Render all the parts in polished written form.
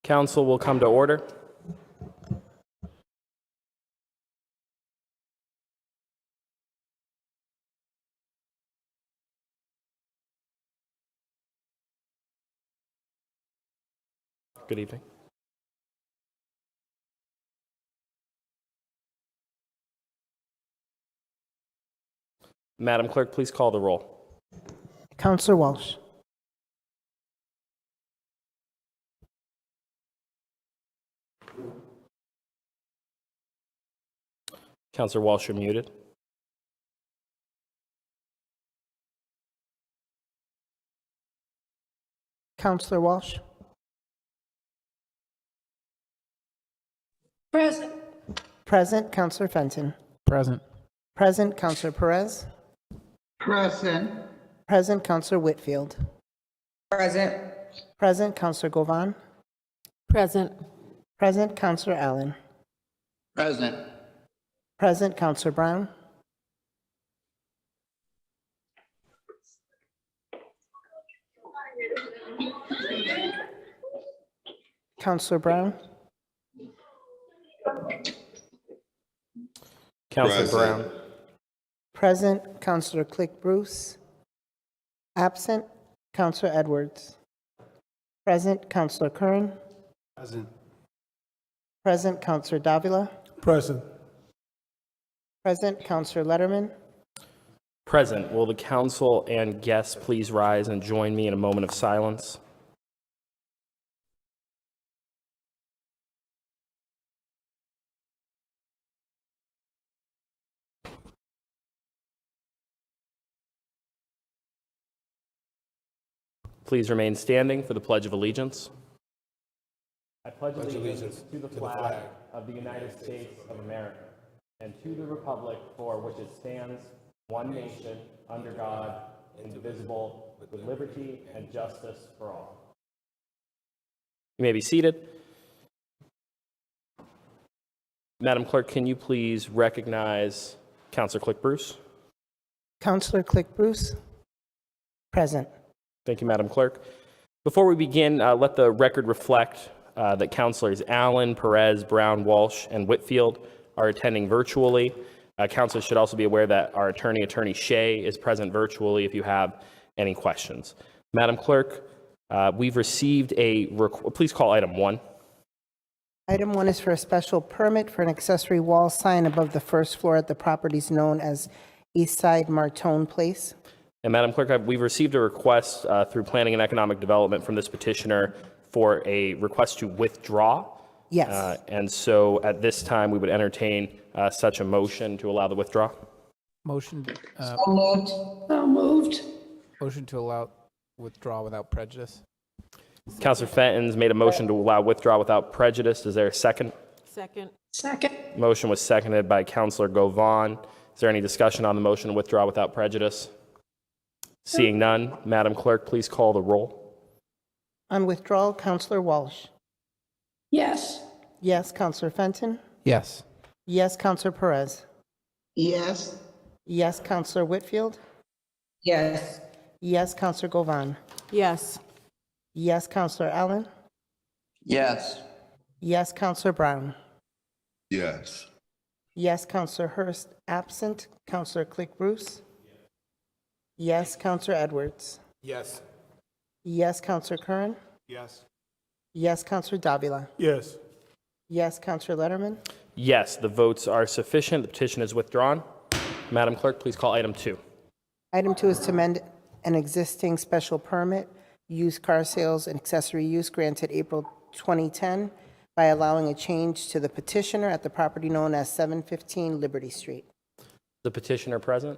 Council will come to order. Good evening. Madam Clerk, please call the roll. Counselor Walsh. Counselor Walsh, you're muted. Counselor Walsh. Present. Present. Counselor Fenton. Present. Present. Counselor Perez. Present. Present. Counselor Whitfield. Present. Present. Counselor Govan. Present. Present. Counselor Allen. Present. Present. Counselor Brown. Counselor Brown. Counselor Brown. Present. Counselor Click Bruce. Absent. Counselor Edwards. Present. Counselor Curran. Present. Present. Counselor Davila. Present. Present. Counselor Letterman. Present. Will the council and guests please rise and join me in a moment of silence? Please remain standing for the Pledge of Allegiance. I pledge allegiance to the flag of the United States of America and to the republic for which it stands, one nation, under God, indivisible, with liberty and justice for all. You may be seated. Madam Clerk, can you please recognize Councilor Click Bruce? Counselor Click Bruce. Present. Thank you, Madam Clerk. Before we begin, let the record reflect that Councilors Allen, Perez, Brown, Walsh, and Whitfield are attending virtually. Councilors should also be aware that our Attorney Shea, is present virtually if you have any questions. Madam Clerk, we've received please call item 1. Item 1 is for a special permit for an accessory wall sign above the first floor at the properties known as Eastside Martone Place. And Madam Clerk, we've received a request through Planning and Economic Development from this petitioner for a request to withdraw. Yes. And so at this time, we would entertain such a motion to allow the withdrawal. Motion. So moved. So moved. Motion to allow withdrawal without prejudice. Councilor Fenton's made a motion to allow withdrawal without prejudice. Is there a second? Second. Second. Motion was seconded by Councilor Govan. Is there any discussion on the motion to withdraw without prejudice? Seeing none, Madam Clerk, please call the roll. On withdrawal, Counselor Walsh. Yes. Yes. Counselor Fenton. Yes. Yes. Counselor Perez. Yes. Yes. Counselor Whitfield. Yes. Yes. Counselor Govan. Yes. Yes. Counselor Allen. Yes. Yes. Counselor Brown. Yes. Yes. Counselor Hurst. Absent. Counselor Click Bruce. Yes. Counselor Edwards. Yes. Yes. Counselor Curran. Yes. Yes. Counselor Davila. Yes. Yes. Counselor Letterman. Yes, the votes are sufficient. The petition is withdrawn. Madam Clerk, please call item 2. Item 2 is to amend an existing special permit, used car sales and accessory use granted April 2010 by allowing a change to the petitioner at the property known as 715 Liberty Street. The petitioner present?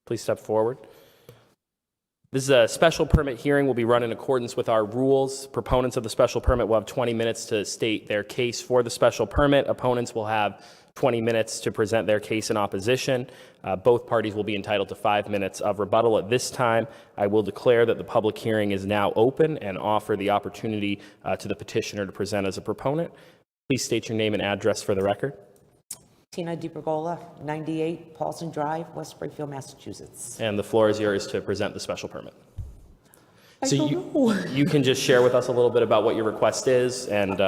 Please step forward. This is a special permit hearing. Will be run in accordance with our rules. Proponents of the special permit will have 20 minutes to state their case for the special permit. Opponents will have 20 minutes to present their case in opposition. Both parties will be entitled to 5 minutes of rebuttal. At this time, I will declare that the public hearing is now open and offer the opportunity to the petitioner to present as a proponent. Please state your name and address for the record. Tina DiPergola, 98 Paulson Drive, West Springfield, Massachusetts. And the floor is yours to present the special permit. So you can just share with us a little bit about what your request is and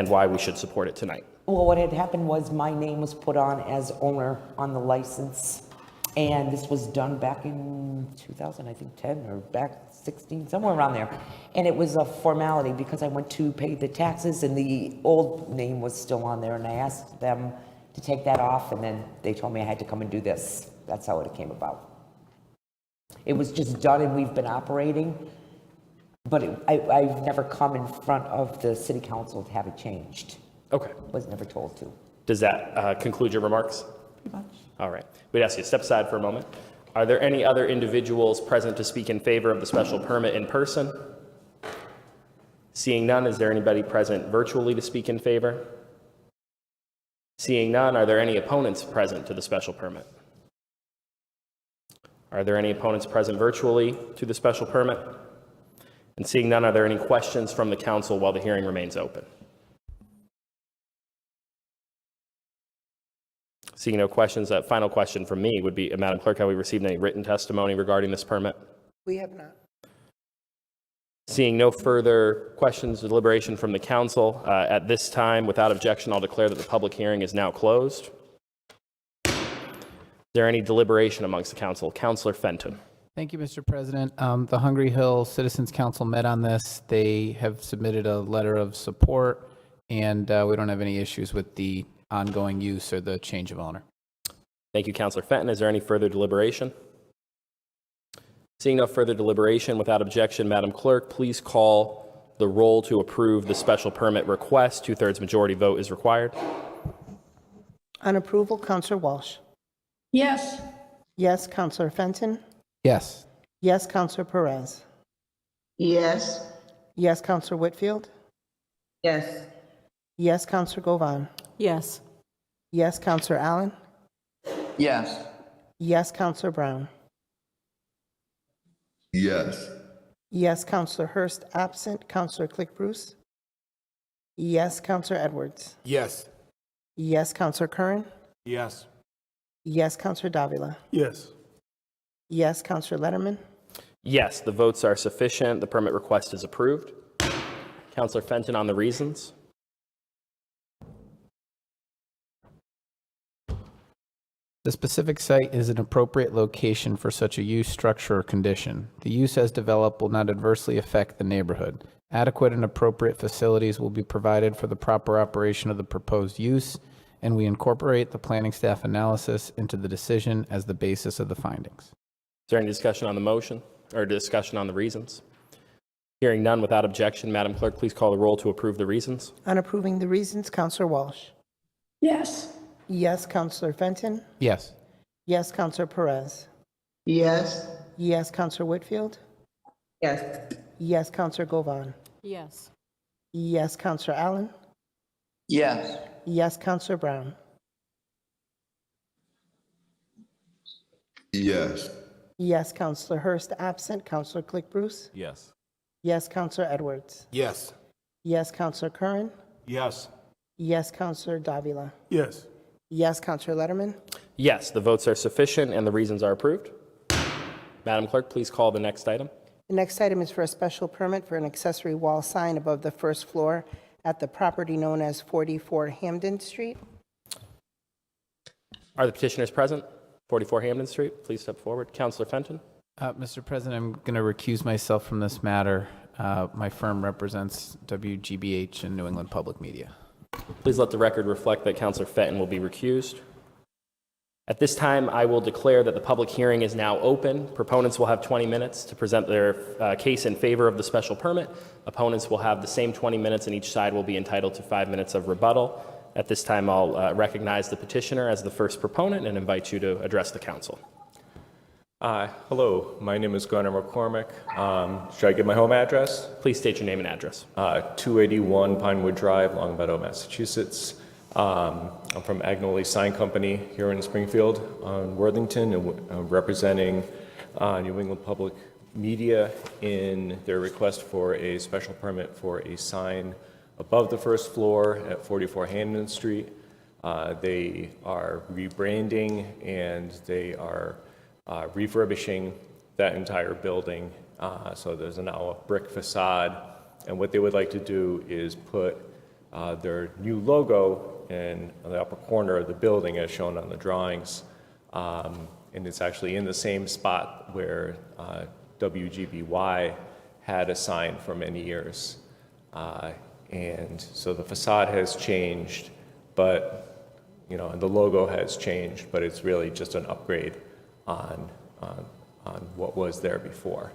why we should support it tonight. Well, what had happened was my name was put on as owner on the license, and this was done back in 2000, I think 10 or back 16, somewhere around there. And it was a formality because I went to pay the taxes and the old name was still on there, and I asked them to take that off, and then they told me I had to come and do this. That's how it came about. It was just done and we've been operating, but I've never come in front of the city council to have it changed. Okay. Was never told to. Does that conclude your remarks? Pretty much. All right. We'd ask you to step aside for a moment. Are there any other individuals present to speak in favor of the special permit in person? Seeing none, is there anybody present virtually to speak in favor? Seeing none, are there any opponents present to the special permit? Are there any opponents present virtually to the special permit? And seeing none, are there any questions from the council while the hearing remains open? Seeing no questions, that final question from me would be, Madam Clerk, have we received any written testimony regarding this permit? We have not. Seeing no further questions or deliberation from the council, at this time, without objection, I'll declare that the public hearing is now closed. Is there any deliberation amongst the council? Councilor Fenton. Thank you, Mr. President. The Hungry Hill Citizens Council met on this. They have submitted a letter of support, and we don't have any issues with the ongoing use or the change of owner. Thank you, Councilor Fenton. Is there any further deliberation? Seeing no further deliberation, without objection, Madam Clerk, please call the roll to approve the special permit request. 2/3 majority vote is required. On approval, Counselor Walsh. Yes. Yes, Counselor Fenton. Yes. Yes, Counselor Perez. Yes. Yes, Counselor Whitfield. Yes. Yes, Counselor Govan. Yes. Yes, Counselor Allen. Yes. Yes, Counselor Brown. Yes. Yes, Counselor Hurst absent. Counselor Click Bruce. Yes, Counselor Edwards. Yes. Yes, Counselor Curran. Yes. Yes, Counselor Davila. Yes. Yes, Counselor Letterman. Yes, the votes are sufficient. The permit request is approved. Councilor Fenton on the reasons. The specific site is an appropriate location for such a use, structure, or condition. The use as developed will not adversely affect the neighborhood. Adequate and appropriate facilities will be provided for the proper operation of the proposed use, and we incorporate the planning staff analysis into the decision as the basis of the findings. Is there any discussion on the motion or discussion on the reasons? Hearing none, without objection, Madam Clerk, please call the roll to approve the reasons. On approving the reasons, Counselor Walsh. Yes. Yes, Counselor Fenton. Yes. Yes, Counselor Perez. Yes. Yes, Counselor Whitfield. Yes. Yes, Counselor Govan. Yes. Yes, Counselor Allen. Yes. Yes, Counselor Brown. Yes. Yes, Counselor Hurst absent. Counselor Click Bruce. Yes. Yes, Counselor Edwards. Yes. Yes, Counselor Curran. Yes. Yes, Counselor Davila. Yes. Yes, Counselor Letterman. Yes, the votes are sufficient and the reasons are approved. Madam Clerk, please call the next item. The next item is for a special permit for an accessory wall sign above the first floor at the property known as 44 Hamden Street. Are the petitioners present? 44 Hamden Street, please step forward. Councilor Fenton. Mr. President, I'm going to recuse myself from this matter. My firm represents WGBH and New England Public Media. Please let the record reflect that Councilor Fenton will be recused. At this time, I will declare that the public hearing is now open. Proponents will have 20 minutes to present their case in favor of the special permit. Opponents will have the same 20 minutes, and each side will be entitled to 5 minutes of rebuttal. At this time, I'll recognize the petitioner as the first proponent and invite you to address the council. Hello, my name is Gunnar McCormick. Should I give my home address? Please state your name and address. 281 Pinewood Drive, Long Meadow, Massachusetts. I'm from Agnoli Sign Company here in Springfield on Worthington, and representing New England Public Media in their request for a special permit for a sign above the first floor at 44 Hamden Street. They are rebranding and they are refurbishing that entire building So there's now a brick facade. And what they would like to do is put their new logo in the upper corner of the building as shown on the drawings. And it's actually in the same spot where WGBY had a sign for many years. And so the facade has changed, but, and the logo has changed, but it's really just an upgrade on what was there before.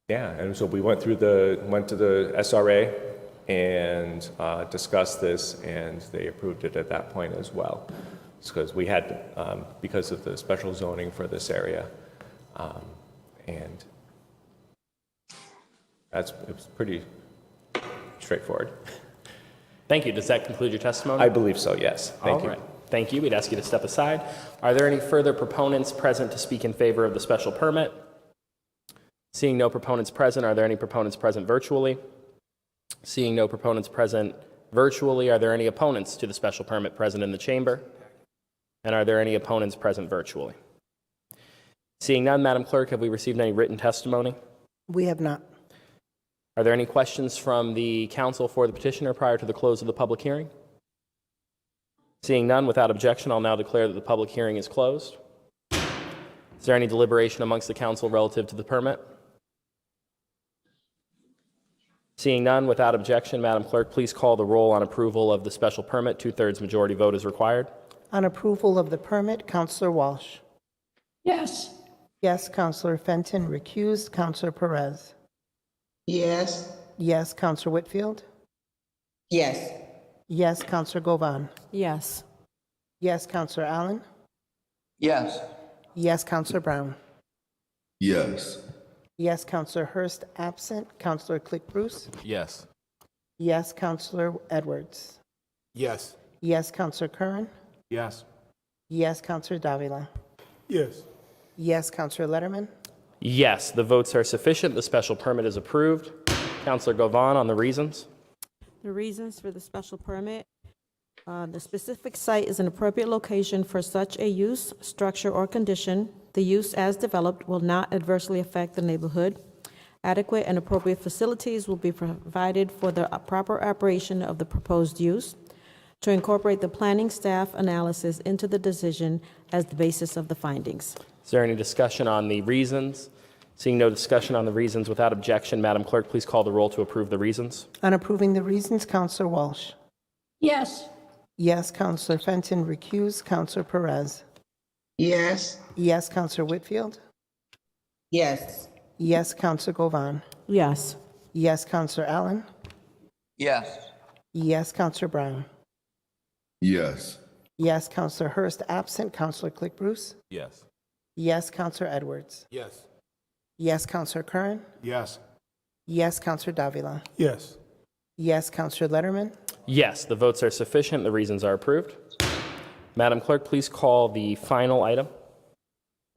Yeah, and so we went to the SRA and discussed this, and they approved it at that point as well. It's because we had, because of the special zoning for this area, and it was pretty straightforward. Thank you. Does that conclude your testimony? I believe so, yes. Thank you. All right. Thank you. We'd ask you to step aside. Are there any further proponents present to speak in favor of the special permit? Seeing no proponents present, are there any proponents present virtually? Seeing no proponents present virtually, are there any opponents to the special permit present in the chamber? And are there any opponents present virtually? Seeing none, Madam Clerk, have we received any written testimony? We have not. Are there any questions from the counsel for the petitioner prior to the close of the public hearing? Seeing none, without objection, I'll now declare that the public hearing is closed. Is there any deliberation amongst the council relative to the permit? Seeing none, without objection, Madam Clerk, please call the roll on approval of the special permit. 2/3 majority vote is required. On approval of the permit, Counselor Walsh. Yes. Yes, Counselor Fenton. Recused, Counselor Perez. Yes. Yes, Counselor Whitfield. Yes. Yes, Counselor Govan. Yes. Yes, Counselor Allen. Yes. Yes, Counselor Brown. Yes. Yes, Counselor Hurst, absent. Counselor Click Bruce. Yes. Yes, Counselor Edwards. Yes. Yes, Counselor Curran. Yes. Yes, Counselor Davila. Yes. Yes, Counselor Letterman. Yes, the votes are sufficient. The special permit is approved. Councilor Govan on the reasons. The reasons for the special permit. The specific site is an appropriate location for such a use, structure, or condition. The use as developed will not adversely affect the neighborhood. Adequate and appropriate facilities will be provided for the proper operation of the proposed use. To incorporate the planning staff analysis into the decision as the basis of the findings. Is there any discussion on the reasons? Seeing no discussion on the reasons, without objection, Madam Clerk, please call the roll to approve the reasons. On approving the reasons, Counselor Walsh. Yes. Yes, Counselor Fenton. Recused, Counselor Perez. Yes. Yes, Counselor Whitfield. Yes. Yes, Counselor Govan. Yes. Yes, Counselor Allen. Yes. Yes, Counselor Brown. Yes. Yes, Counselor Hurst, absent. Counselor Click Bruce. Yes. Yes, Counselor Edwards. Yes. Yes, Counselor Curran. Yes. Yes, Counselor Davila. Yes. Yes, Counselor Letterman. Yes, the votes are sufficient. The reasons are approved. Madam Clerk, please call the final item.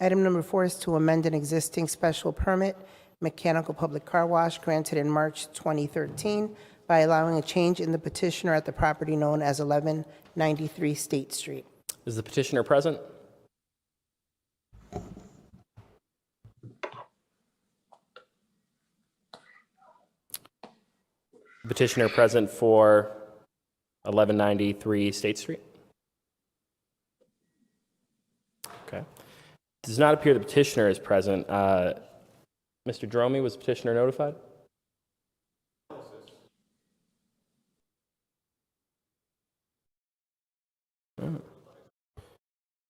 Item number 4 is to amend an existing special permit, mechanical public car wash granted in March 2013 by allowing a change in the petitioner at the property known as 1193 State Street. Is the petitioner present? Petitioner present for 1193 State Street? Okay. Does not appear the petitioner is present. Mr. Dromey, was the petitioner notified?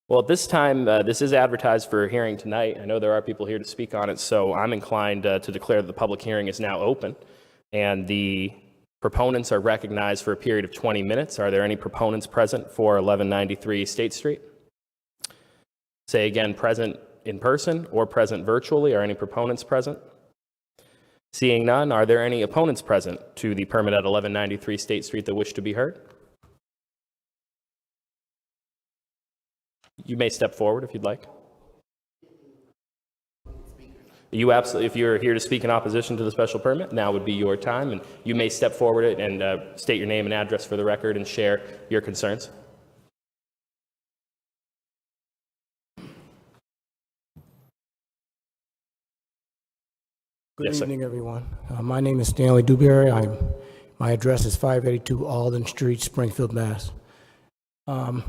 Well, at this time, this is advertised for a hearing tonight. I know there are people here to speak on it, so I'm inclined to declare that the public hearing is now open, and the proponents are recognized for a period of 20 minutes. Are there any proponents present for 1193 State Street? Say again, present in person or present virtually. Are any proponents present? Seeing none, are there any opponents present to the permit at 1193 State Street that wish to be heard? You may step forward if you'd like. You absolutely, if you're here to speak in opposition to the special permit, now would be your time, and you may step forward and state your name and address for the record and share your concerns. Good Yes, sir. evening, everyone. My name is Stanley Dewberry. My address is 582 Alden Street, Springfield, Mass. I'm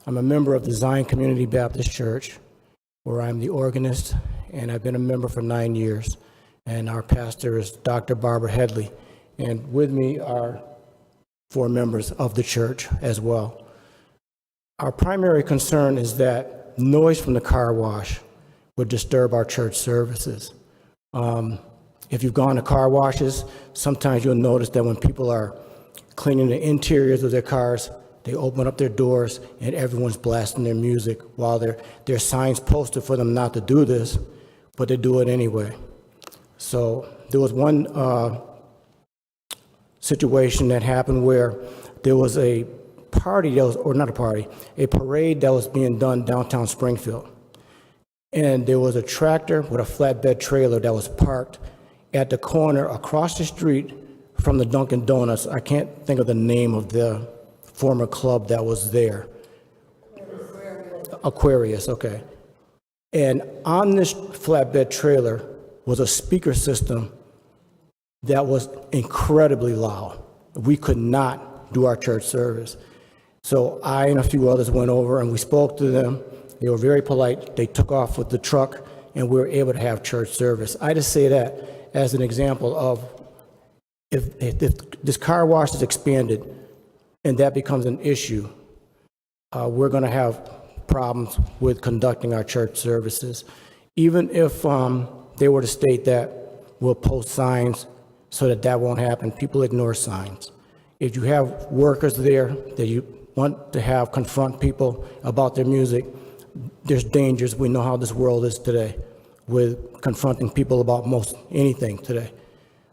a member of the Zion Community Baptist Church, where I'm the organist, and I've been a member for 9 years. And our pastor is Dr. Barbara Headley, and with me are 4 members of the church as well. Our primary concern is that noise from the car wash would disturb our church services. If you've gone to car washes, sometimes you'll notice that when people are cleaning the interiors of their cars, they open up their doors and everyone's blasting their music while there's signs posted for them not to do this, but they do it anyway. So there was one situation that happened where there was a party that was, or not a party, a parade that was being done downtown Springfield. And there was a tractor with a flatbed trailer that was parked at the corner across the street from the Dunkin' Donuts. I can't think of the name of the former club that was there. Aquarius, okay. And on this flatbed trailer was a speaker system that was incredibly loud. We could not do our church service. So I and a few others went over and we spoke to them. They were very polite. They took off with the truck and we were able to have church service. I just say that as an example of if this car wash is expanded and that becomes an issue, we're going to have problems with conducting our church services. Even if they were to state that we'll post signs so that won't happen, people ignore signs. If you have workers there that you want to have confront people about their music, there's dangers. We know how this world is today with confronting people about most anything today.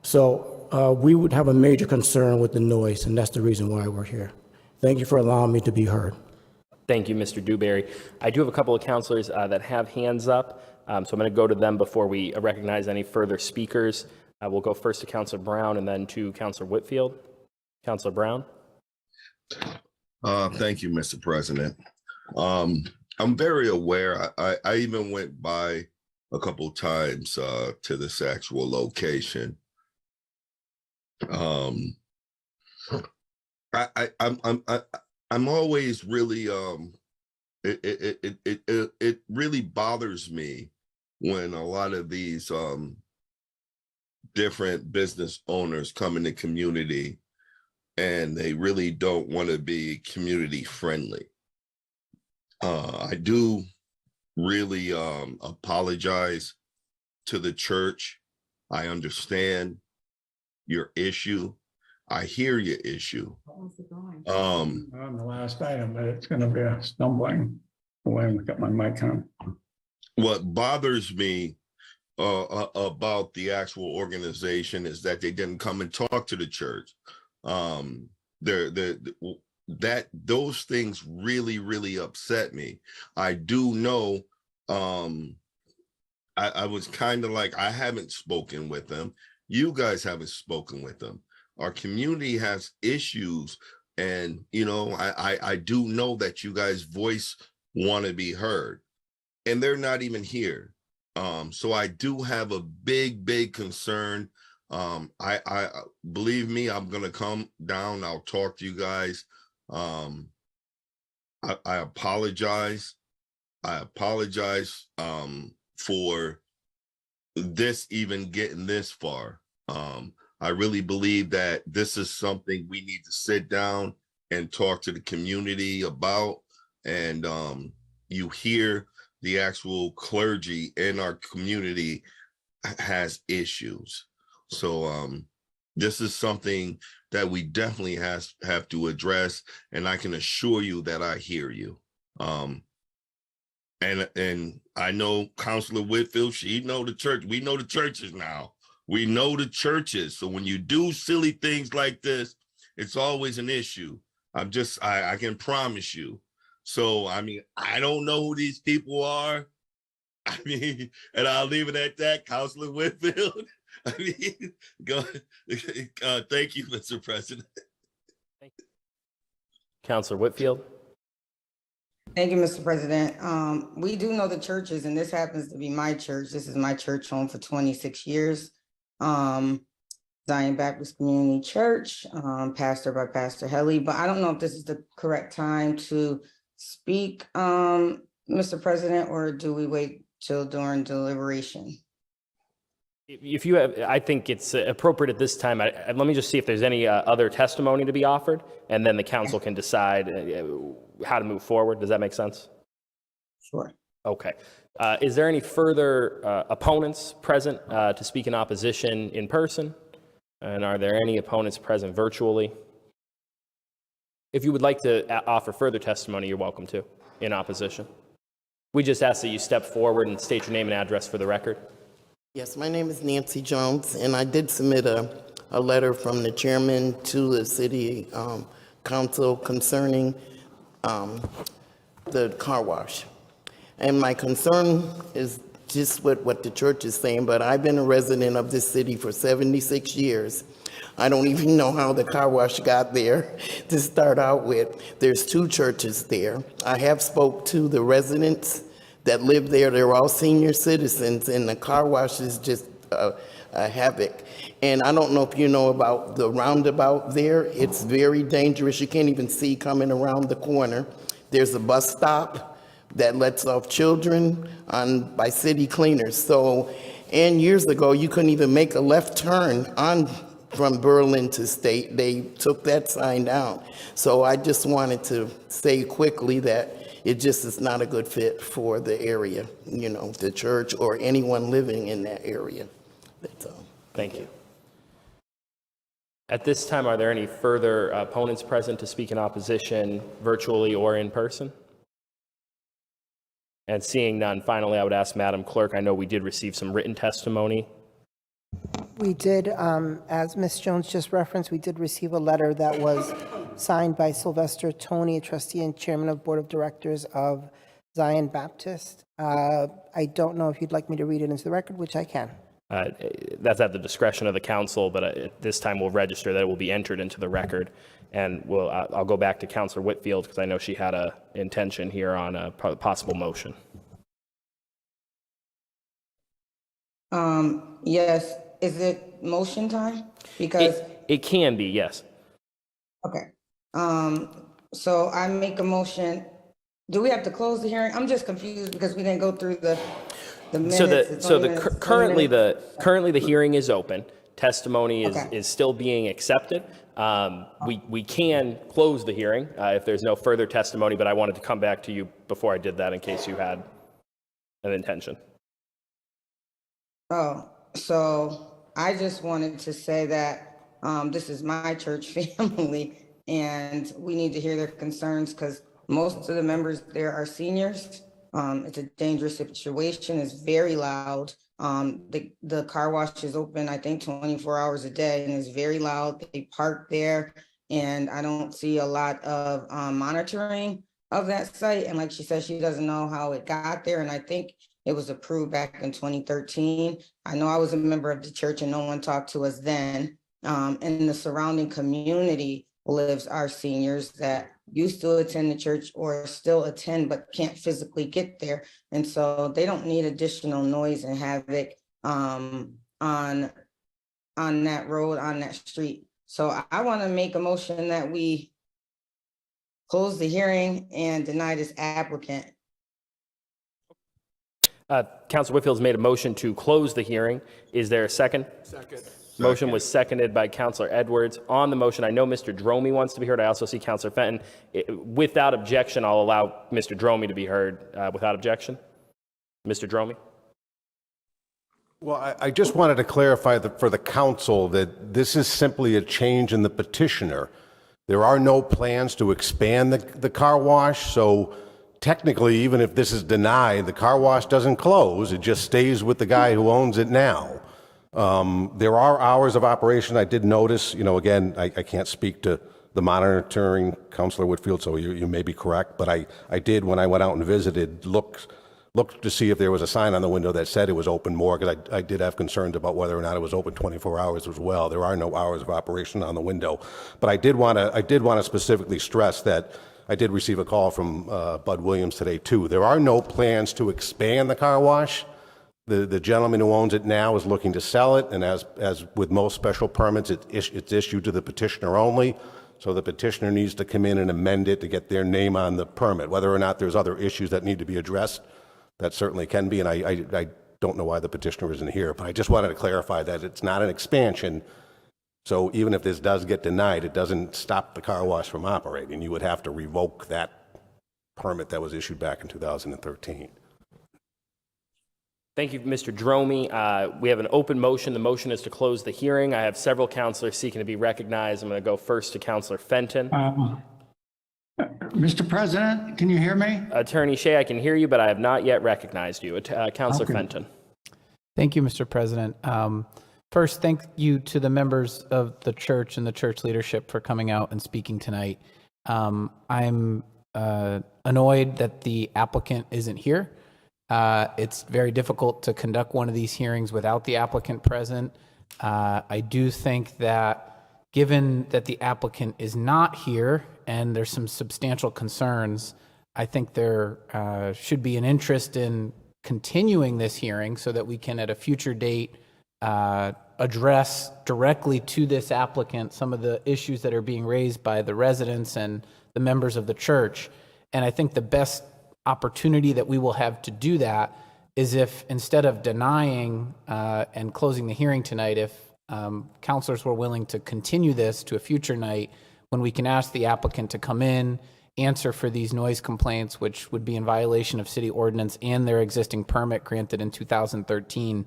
So we would have a major concern with the noise, and that's the reason why we're here. Thank you for allowing me to be heard. Thank you, Mr. Dewberry. I do have a couple of counselors that have hands up, so I'm going to go to them before we recognize any further speakers. We'll go first to Counselor Brown and then to Counselor Whitfield. Counselor Brown. Thank you, Mr. President. I'm very aware. I even went by a couple times to this actual location. I'm always really it really bothers me when a lot of these different business owners come in the community and they really don't want to be community friendly. I do really apologize to the church. I understand your issue. I hear your issue. On the last item, but it's going to be a stumbling. Wait, I got my mic on. What bothers me about the actual organization is that they didn't come and talk to the church. Those things really upset me. I do know. I was kind of like, I haven't spoken with them. You guys haven't spoken with them. Our community has issues, and I do know that you guys' voice want to be heard, and they're not even here. So I do have a big concern. I believe me, I'm gonna come down. I'll talk to you guys. I apologize. I apologize for this even getting this far. I really believe that this is something we need to sit down and talk to the community about. And you hear the actual clergy in our community has issues. So this is something that we definitely have to address. And I can assure you that I hear you. And I know Councilor Whitfield, she know the church. We know the churches now. We know the churches. So when you do silly things like this, it's always an issue. I can promise you. So, I mean, I don't know who these people are. I mean, and I'll leave it at that, Councilor Whitfield. I mean, thank you, Mr. President. Thank you. Counselor Whitfield. Thank you, Mr. President. We do know the churches, and this happens to be my church. This is my church home for 26 years. Zion Baptist Community Church, pastor by Pastor Helly, but I don't know if this is the correct time to speak, Mr. President, or do we wait till during deliberation? If you have, I think it's appropriate at this time. Let me just see if there's any other testimony to be offered, and then the council can decide how to move forward. Does that make sense? Sure. Okay. Is there any further opponents present to speak in opposition in person? And are there any opponents present virtually? If you would like to offer further testimony, you're welcome to in opposition. We just ask that you step forward and state your name and address for the record. Yes, my name is Nancy Jones, and I did submit a letter from the chairman to the city council concerning the car wash. And my concern is just what the church is saying, but I've been a resident of this city for 76 years. I don't even know how the car wash got there to start out with. There's 2 churches there. I have spoke to the residents that live there. They're all senior citizens, and the car wash is just a havoc. And I don't know if you know about the roundabout there. It's very dangerous. You can't even see coming around the corner. There's a bus stop that lets off children by city cleaners. So, and years ago, you couldn't even make a left turn from Berlin to State. They took that sign down. So I just wanted to say quickly that it just is not a good fit for the area, you know, the church or anyone living in that area. That's all. Thank you. At this time, are there any further opponents present to speak in opposition virtually or in person? And seeing none, finally, I would ask Madam Clerk, I know we did receive some written testimony. We did, as Ms. Jones just referenced, we did receive a letter that was signed by Sylvester Tony, a trustee and chairman of board of directors of Zion Baptist. I don't know if you'd like me to read it into the record, which I can. That's at the discretion of the council, but at this time we'll register that it will be entered into the record. And I'll go back to Councilor Whitfield because I know she had an intention here on a possible motion. Yes, is it motion time? Because it can be, yes. okay. So I make a motion. Do we have to close the hearing? I'm just confused because we didn't go through the minutes. Currently the hearing is open. Testimony is still being accepted. We can close the hearing if there's no further testimony, but I wanted to come back to you before I did that in case you had an intention. Oh, so I just wanted to say that this is my church family and we need to hear their concerns because most of the members there are seniors. It's a dangerous situation. It's very loud. The car wash is open, I think 24 hours a day and it's very loud. They park there and I don't see a lot of monitoring of that site. And like she said, she doesn't know how it got there. And I think it was approved back in 2013. I know I was a member of the church and no one talked to us then. In the surrounding community lives our seniors that used to attend the church or still attend but can't physically get there. And so they don't need additional noise and havoc on that road, on that street. So I want to make a motion that we close the hearing and deny this applicant. Councilor Whitfield's made a motion to close the hearing. Is there a second? Second. Motion was seconded by Councilor Edwards. On the motion, I know Mr. Dromey wants to be heard. I also see Councilor Fenton. Without objection, I'll allow Mr. Dromey to be heard without objection. Mr. Dromey? Well, I just wanted to clarify for the council that this is simply a change in the petitioner. There are no plans to expand the car wash, so technically, even if this is denied, the car wash doesn't close. It just stays with the guy who owns it now. There are hours of operation. I did notice, you know, again, I can't speak to the monitoring, Councilor Whitfield, so you may be correct, but I did, when I went out and visited, look to see if there was a sign on the window that said it was open more, because I did have concerns about whether or not it was open 24 hours as well. There are no hours of operation on the window. But I did want to specifically stress that I did receive a call from Bud Williams today, too. There are no plans to expand the car wash. The gentleman who owns it now is looking to sell it, and as with most special permits, it's issued to the petitioner only. So the petitioner needs to come in and amend it to get their name on the permit. Whether or not there's other issues that need to be addressed, that certainly can be, and I don't know why the petitioner isn't here, but I just wanted to clarify that it's not an expansion. So even if this does get denied, it doesn't stop the car wash from operating. You would have to revoke that permit that was issued back in 2013. Thank you, Mr. Dromey. We have an open motion. The motion is to close the hearing. I have several counselors seeking to be recognized. I'm going to go first to Counselor Fenton. Mr. President, can you hear me? Attorney Shea, I can hear you, but I have not yet recognized you. Counselor Okay. Fenton. Thank you, Mr. President. First, thank you to the members of the church and the church leadership for coming out and speaking tonight. I'm annoyed that the applicant isn't here. It's very difficult to conduct one of these hearings without the applicant present. I do think that given that the applicant is not here and there's some substantial concerns, I think there should be an interest in continuing this hearing so that we can at a future date address directly to this applicant some of the issues that are being raised by the residents and the members of the church. And I think the best opportunity that we will have to do that is if instead of denying and closing the hearing tonight, if counselors were willing to continue this to a future night when we can ask the applicant to come in, answer for these noise complaints, which would be in violation of city ordinance and their existing permit granted in 2013.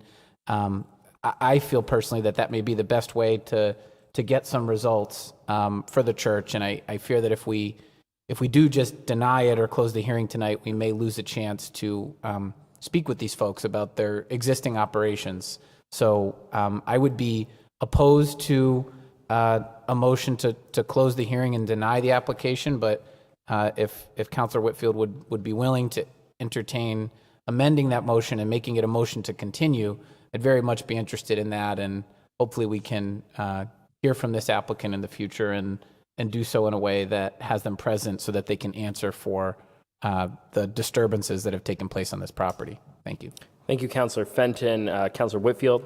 I feel personally that may be the best way to get some results for the church. And I fear that if we do just deny it or close the hearing tonight, we may lose a chance to speak with these folks about their existing operations. So I would be opposed to a motion to close the hearing and deny the application, but if Councilor Whitfield would be willing to entertain amending that motion and making it a motion to continue, I'd very much be interested in that, and hopefully we can hear from this applicant in the future and do so in a way that has them present so that they can answer for the disturbances that have taken place on this property. Thank you. Thank you, Counselor Fenton. Counselor Whitfield.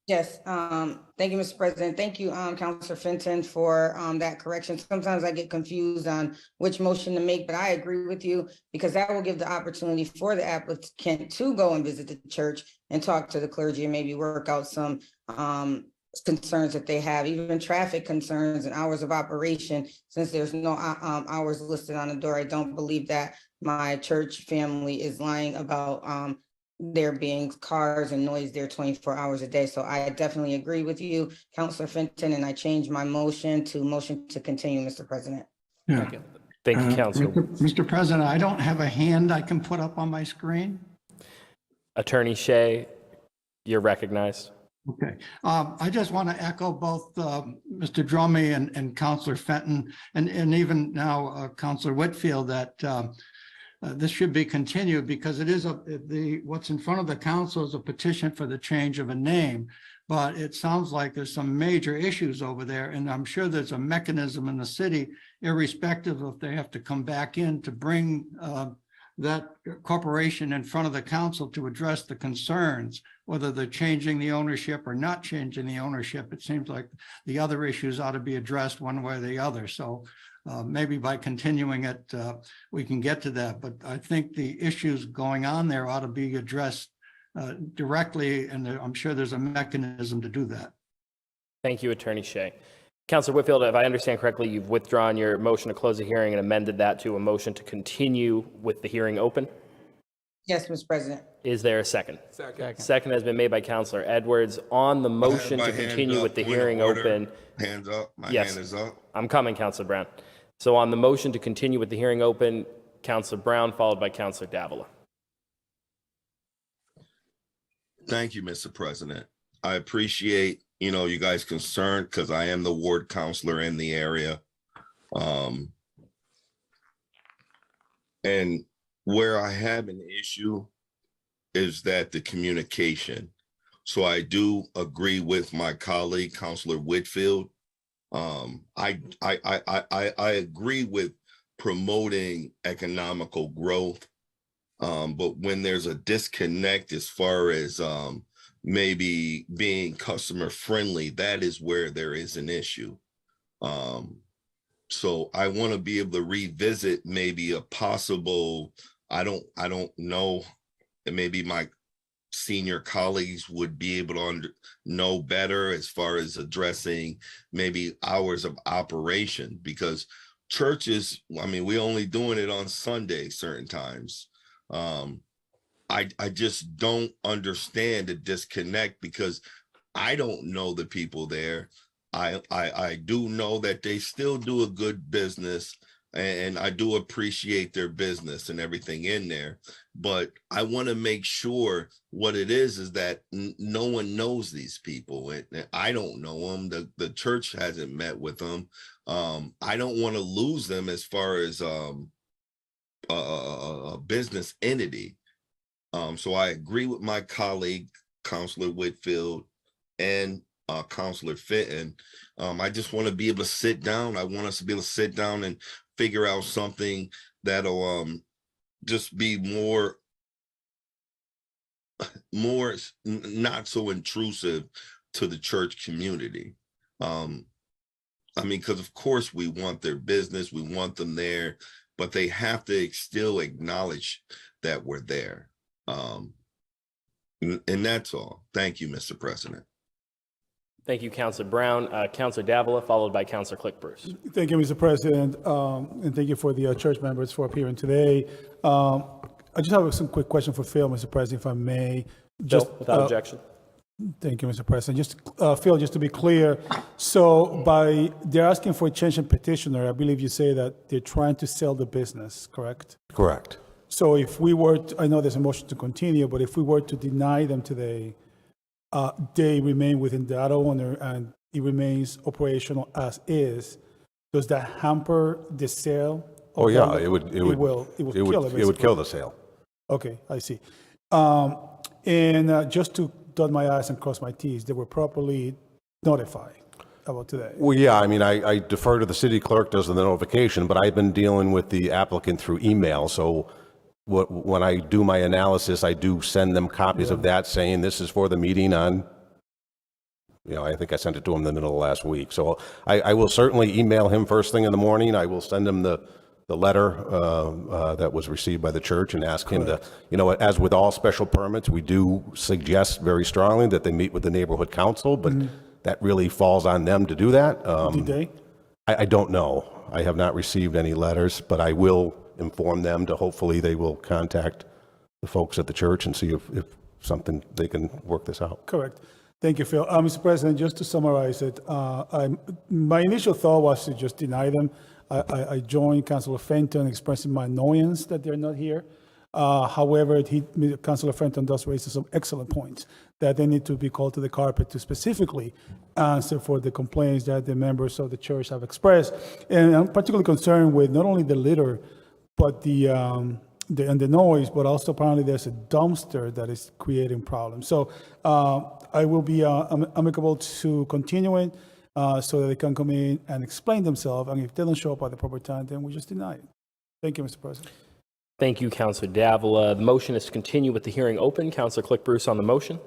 Yes, thank you, Mr. President. Thank you, Counselor Fenton, for that correction. Sometimes I get confused on which motion to make, but I agree with you because that will give the opportunity for the applicant to go and visit the church and talk to the clergy and maybe work out some concerns that they have, even traffic concerns and hours of operation. Since there's no hours listed on the door, I don't believe that my church family is lying about there being cars and noise there 24 hours a day. So I definitely agree with you, Councilor Fenton, and I changed my motion to continue, Mr. President. Yeah. Thank you, Counselor. Mr. President, I don't have a hand I can put up on my screen. Attorney Shea, you're recognized. Okay. I just want to echo both Mr. Dromey and Councilor Fenton and even now Councilor Whitfield that this should be continued because it is what's in front of the council is a petition for the change of a name, but it sounds like there's some major issues over there, and I'm sure there's a mechanism in the city, irrespective of if they have to come back in to bring that corporation in front of the council to address the concerns, whether they're changing the ownership or not changing the ownership. It seems like the other issues ought to be addressed one way or the other. So maybe by continuing it, we can get to that. But I think the issues going on there ought to be addressed directly, and I'm sure there's a mechanism to do that. Thank you, Attorney Shea. Councilor Whitfield, if I understand correctly, you've withdrawn your motion to close the hearing and amended that to a motion to continue with the hearing open. Yes, Mr. President. Is there a second? Second has been made by Councilor Edwards. On the motion to continue with the hearing open. Hands up. My Yes. hand is up. I'm coming, Councilor Brown. So on the motion to continue with the hearing open, Councilor Brown, followed by Councilor Davila. Thank you, Mr. President. I appreciate, you guys concerned because I am the ward counselor in the area. And where I have an issue is that the communication. So I do agree with my colleague, Councilor Whitfield. I agree with promoting economical growth. But when there's a disconnect as far as maybe being customer friendly, that is where there is an issue. So I want to be able to revisit maybe a possible, I don't know, and maybe my senior colleagues would be able to know better as far as addressing maybe hours of operation, because churches, I mean, we only doing it on Sunday certain times. I just don't understand the disconnect, because I don't know the people there. I do know that they still do a good business, and I do appreciate their business and everything in there. But I want to make sure what it is that no one knows these people, and I don't know them. The church hasn't met with them. I don't want to lose them as far as a business entity. So I agree with my colleague, Councilor Whitfield, and Councilor Fitton. I just want to be able to sit down. I want us to be able to sit down and figure out something that'll just be more not so intrusive to the church community. I mean, because of course we want their business, we want them there, but they have to still acknowledge that we're there. And that's all. Thank you, Mr. President. Thank you, Councilor Brown. Councilor Davila, followed by Councilor Click-Bruce. Thank you, Mr. President, and thank you for the church members for appearing today. I just have some quick question for Phil, Mr. President, if I may. Just without objection. Thank you, Mr. President. Just Phil, just to be clear, so they're asking for a change in petitioner. I believe you say that they're trying to sell the business, correct? Correct. So if we were, I know there's a motion to continue, but if we were to deny them today, they remain within that owner and it remains operational as is. Does that hamper the sale? Oh yeah, it would kill the sale. Okay, I see. And just to dot my I's and cross my T's, they were properly notified about today. Well, yeah, I mean, I defer to the city clerk does the notification, but I've been dealing with the applicant through email. So when I do my analysis, I do send them copies of that saying this is for the meeting on, I think I sent it to him in the middle of last week. So I will certainly email him first thing in the morning. I will send him the letter that was received by the church and ask him to, as with all special permits, we do suggest very strongly that they meet with the neighborhood council, but that really falls on them to do that. Did they? I don't know. I have not received any letters, but I will inform them to hopefully they will contact the folks at the church and see if something they can work this out. Correct. Thank you, Phil. Mr. President, just to summarize it, my initial thought was to just deny them. I joined Councilor Fenton expressing my annoyance that they're not here. However, Councilor Fenton does raise some excellent points that they need to be called to the carpet to specifically answer for the complaints that the members of the church have expressed. And I'm particularly concerned with not only the litter, but the noise, but also apparently there's a dumpster that is creating problems. So I will be amicable to continuing so that they can come in and explain themselves. And if they don't show up at the proper time, then we just deny it. Thank you, Mr. President. Thank you, Councilor Davila. The motion is to continue with the hearing open. Councilor Click-Bruce on the motion.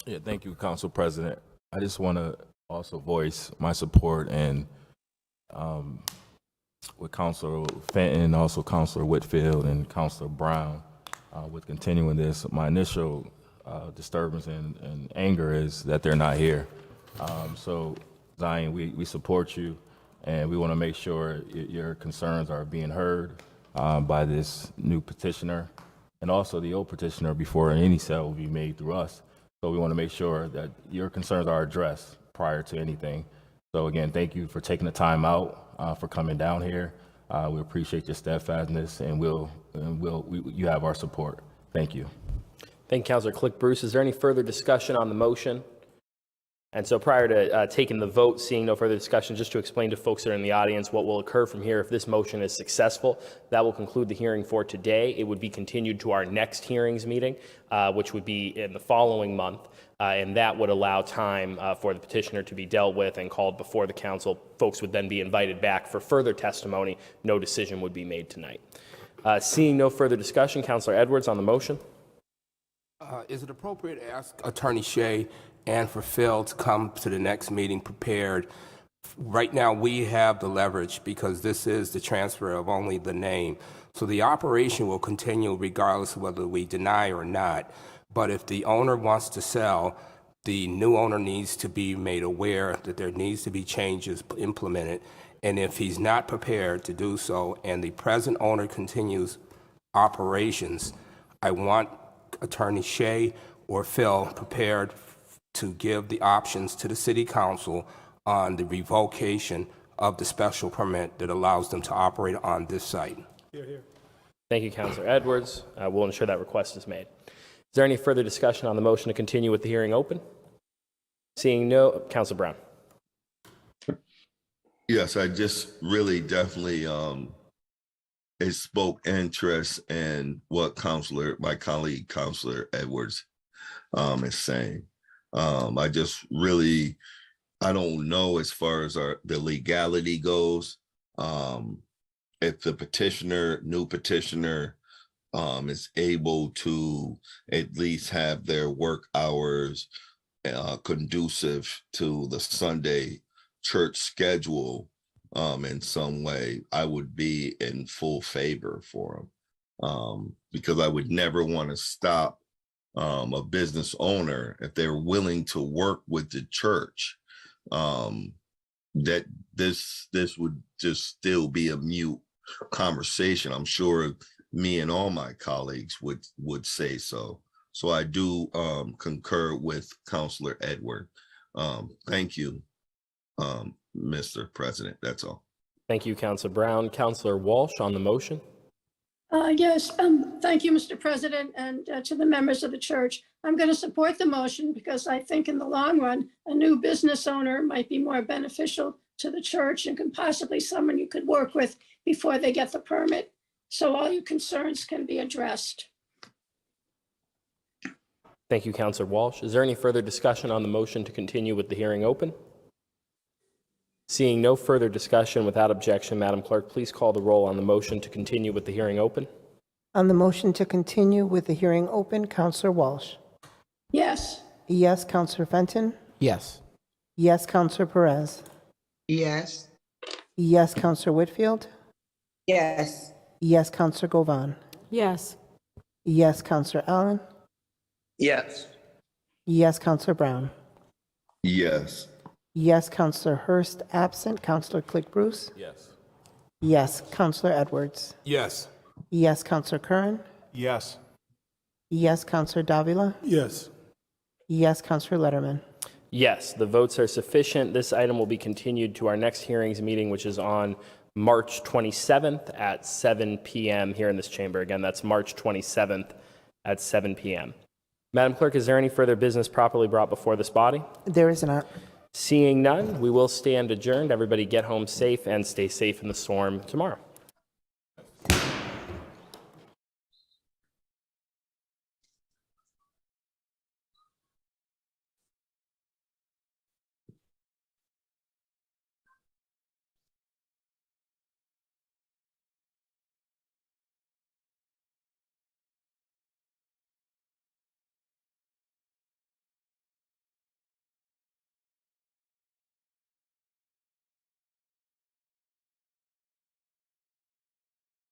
Yeah, thank you, Council President. I just want to also voice my support and with Councilor Fenton, also Councilor Whitfield and Councilor Brown with continuing this. My initial disturbance and anger is that they're not here. So Zion, we support you and we want to make sure your concerns are being heard by this new petitioner and also the old petitioner before any sale will be made through us. So we want to make sure that your concerns are addressed prior to anything. So again, thank you for taking the time out for coming down here. We appreciate your steadfastness and you have our support. Thank you. Thank you, Councilor Click-Bruce. Is there any further discussion on the motion? And so prior to taking the vote, seeing no further discussion, just to explain to folks that are in the audience what will occur from here if this motion is successful, that will conclude the hearing for today. It would be continued to our next hearings meeting, which would be in the following month, and that would allow time for the petitioner to be dealt with and called before the council. Folks would then be invited back for further testimony. No decision would be made tonight. Seeing no further discussion, Councilor Edwards on the motion. Is it appropriate to ask Attorney Shea and for Phil to come to the next meeting prepared? Right now, we have the leverage because this is the transfer of only the name. So the operation will continue regardless of whether we deny or not. But if the owner wants to sell, the new owner needs to be made aware that there needs to be changes implemented. And if he's not prepared to do so and the present owner continues operations, I want Attorney Shea or Phil prepared to give the options to the City Council on the revocation of the special permit that allows them to operate on this site. Thank you, Councilor Edwards. We'll ensure that request is made. Is there any further discussion on the motion to continue with the hearing open? Seeing no, Councilor Brown. Yes, I just really definitely it spoke interest in what my colleague Councilor Edwards is saying. I just really, I don't know as far as the legality goes. If the new petitioner is able to at least have their work hours conducive to the Sunday church schedule in some way, I would be in full favor for them, because I would never want to stop a business owner if they're willing to work with the church. That this would just still be a mute conversation. I'm sure me and all my colleagues would say so. So I do concur with Councilor Edward. Thank you, Mr. President. That's all. Thank you, Councilor Brown. Councilor Walsh on the motion. Yes, thank you, Mr. President, and to the members of the church. I'm going to support the motion because I think in the long run, a new business owner might be more beneficial to the church and can possibly someone you could work with before they get the permit. So all your concerns can be addressed. Thank you, Councilor Walsh. Is there any further discussion on the motion to continue with the hearing open? Seeing no further discussion, without objection, Madam Clerk, please call the roll on the motion to continue with the hearing open. On the motion to continue with the hearing open, Councilor Walsh. Yes. Yes, Councilor Fenton. Yes. Yes, Councilor Perez. Yes. Yes, Councilor Whitfield. Yes. Yes, Councilor Govan. Yes. Yes, Councilor Allen. Yes. Yes, Councilor Brown. Yes. Yes, Councilor Hurst absent. Councilor Click Bruce. Yes. Yes, Councilor Edwards. Yes. Yes, Councilor Curran. Yes. Yes, Councilor Davila. Yes. Yes, Councilor Letterman. Yes, the votes are sufficient. This item will be continued to our next hearings meeting, which is on March 27th at 7 p.m. here in this chamber. Again, that's March 27th at 7 p.m. Madam Clerk, is there any further business properly brought before this body? There is not. Seeing none, we will stand adjourned. Everybody get home safe and stay safe in the storm tomorrow.